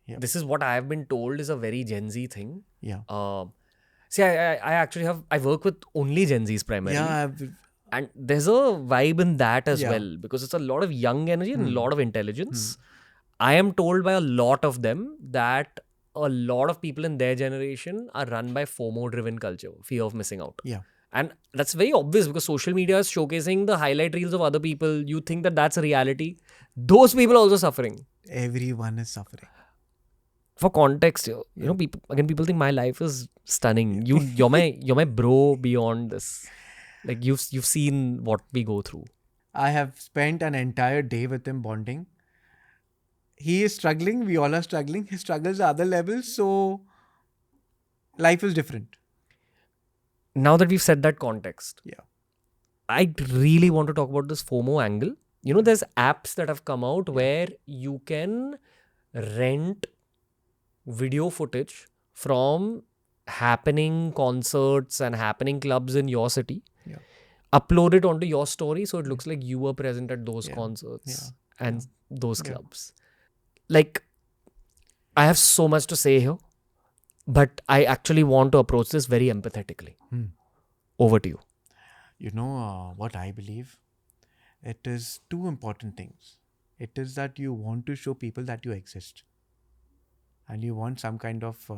Yeah. This is what I have been told is a very Gen Z thing. Yeah. See, I actually I work with only Gen Zs primarily. Yeah. And there's a vibe in that as Yeah. well, because it's a lot of young energy and a lot of intelligence. Hmm. I am told by a lot of them that a lot of people in their generation are run by FOMO driven culture, fear of missing out. Yeah. And that's very obvious because social media is showcasing the highlight reels of other people. You think that that's a reality. Those people are also suffering. Everyone is suffering. For context, you know, people think my life is stunning. You're my bro beyond this. Like you've seen what we go through. I have spent an entire day with him bonding. He is struggling. We all are struggling. His struggles are other levels. So life is different. Now that we've set that context, Yeah. I really want to talk about this FOMO angle. You know, there's apps that have come out where you can rent video footage from happening concerts and happening clubs in your city, Yeah. upload it onto your story so it looks like you were present at those Yeah. concerts Yeah. and those Yeah. clubs. Like, I have so much to say here, but I actually want to approach this very empathetically. Over to you. You know what I believe? It is two important things. It is that you want to show people that you exist. And you want some kind of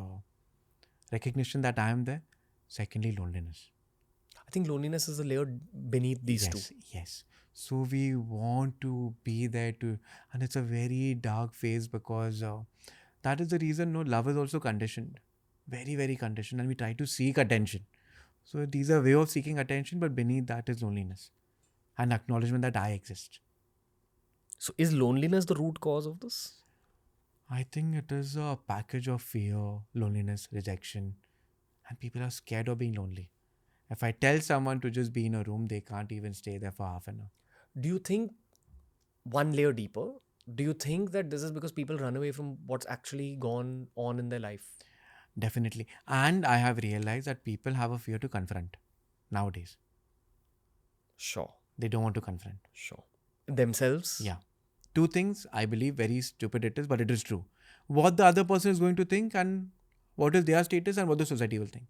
recognition that I am there. Secondly, loneliness. I think loneliness is a layer beneath these two. Yes. So we want to be there and it's a very dark phase because that is the reason. No, love is also conditioned, very very conditioned, and we try to seek attention. So these are way of seeking attention, but beneath that is loneliness and acknowledgement that I exist. So is loneliness the root cause of this? I think it is a package of fear, loneliness, rejection, and people are scared of being lonely. If I tell someone to just be in a room, they can't even stay there for half an hour. Do you think, one layer deeper, do you think that this is because people run away from what's actually gone on in their life? Definitely. And I have realized that people have a fear to confront nowadays. Sure. They don't want to confront. Sure. Themselves? Yeah. Two things I believe very stupid it is, but it is true. What the other person is going to think and what is their status and what the society will think.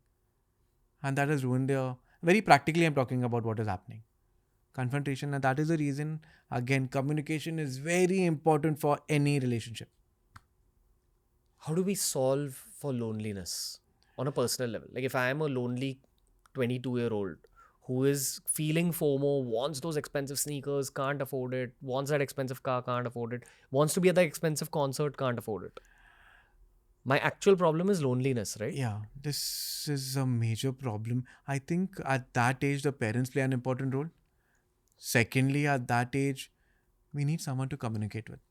And that has ruined their, very practically I'm talking about what is happening. Confrontation, and that is the reason, again, communication is very important for any relationship. How do we solve for loneliness on a personal level? Like if I am a lonely 22-year-old who is feeling FOMO, wants those expensive sneakers, can't afford it, wants that expensive car, can't afford it, wants to be at that expensive concert, can't afford it. My actual problem is loneliness, right? Yeah, this is a major problem. I think at that age, the parents play an important role. Secondly, at that age, we need someone to communicate with.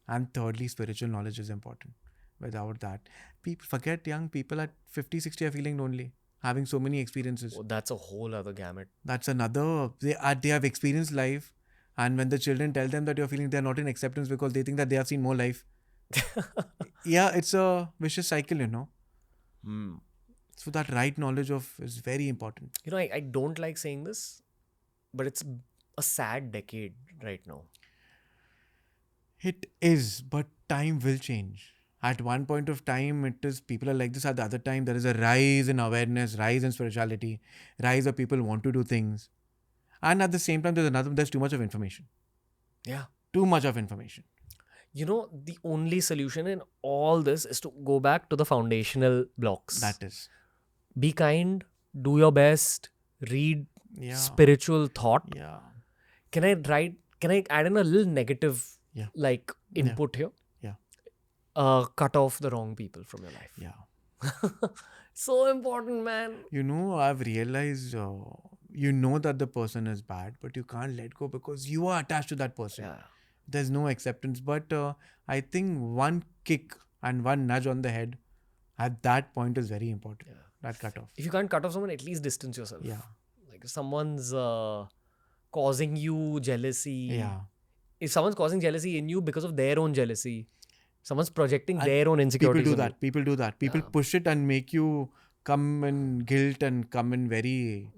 And thirdly, spiritual knowledge is important. Without that, people forget young people at 50, 60 are feeling lonely, having so many experiences. Oh, that's a whole other gamut. That's another, they have experienced life. And when the children tell them that you're feeling, they're not in acceptance because they think that they have seen more life. Yeah, it's a vicious cycle, you know. So that right knowledge of is very important. You know, I don't like saying this, but it's a sad decade right now. It is, but time will change. At one point of time, it is people are like this. At the other time, there is a rise in awareness, rise in spirituality, rise of people want to do things. And at the same time, there's too much of information. Yeah. Too much of information. You know, the only solution in all this is to go back to the foundational blocks. That is. Be kind, do your best, read Yeah. spiritual thought. Yeah. Can I add in a little negative like input here? Yeah. Cut off the wrong people from your life. Yeah. So important, man. You know, I've realized you know that the person is bad, but you can't let go because you are attached to that person. Yeah. There's no acceptance. But I think one kick and one nudge on the head at that point is very important. Yeah. That cut off. If you can't cut off someone, at least distance yourself. Yeah. Like if someone's causing you jealousy. Yeah. If someone's causing jealousy in you because of their own jealousy, someone's projecting their own insecurities. People do that. People push it and make you come in guilt and come in very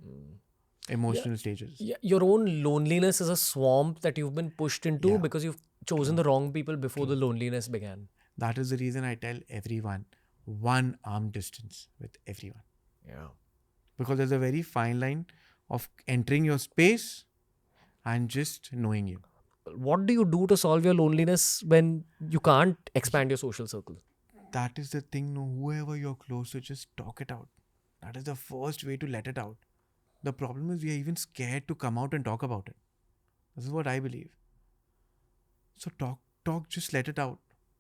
emotional stages. Yeah, your own loneliness is a swamp that you've been pushed into because you've chosen the wrong people before the loneliness began. That is the reason I tell everyone, one arm distance with everyone. Yeah. Because there's a very fine line of entering your space and just knowing you. What do you do to solve your loneliness when you can't expand your social circle? That is the thing, no, whoever you're close to, just talk it out. That is the first way to let it out. The problem is we are even scared to come out and talk about it. This is what I believe. So talk, just let it out.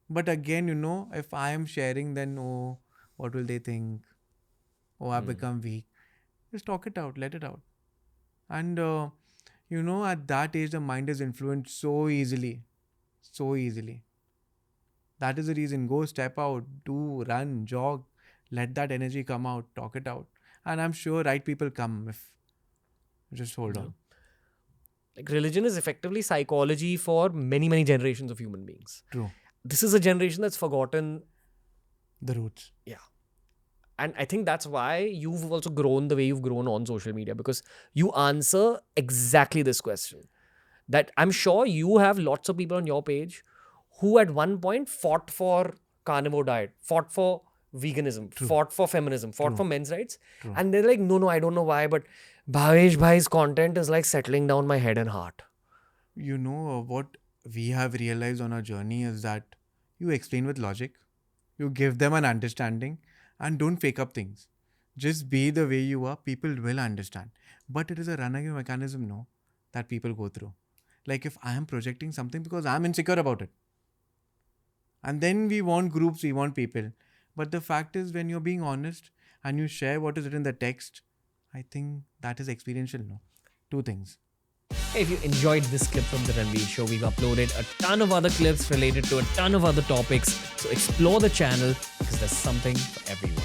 But again, if I am sharing, then oh, what will they think? Oh, I've become weak. Just talk it out, let it out. And at that age, the mind is influenced so easily. So easily. That is the reason. Go step out, do, run, jog, let that energy come out, talk it out. And I'm sure right people come if just hold on. Like religion is effectively psychology for many, many generations of human beings. True. This is a generation that's forgotten. The roots. Yeah. And I think that's why you've also grown the way you've grown on social media, because you answer exactly this question. That I'm sure you have lots of people on your page who at one point fought for carnivore diet, fought for veganism, fought for feminism, fought for men's rights. And they're like, no, I don't know why, but Bhavesh Bhai's content is like settling down my head and heart. What we have realized on our journey is that you explain with logic, you give them an understanding, and don't fake up things. Just be the way you are, people will understand. But it is a runaway mechanism, no, that people go through. Like if I am projecting something because I'm insecure about it. And then we want groups, we want people. But the fact is, when you're being honest and you share what is written in the text, I think that is experiential, no? Two things. Hey, if you enjoyed this clip from The Ranveer Show, we've uploaded a ton of other clips related to a ton of other topics. So explore the channel because there's something for everyone.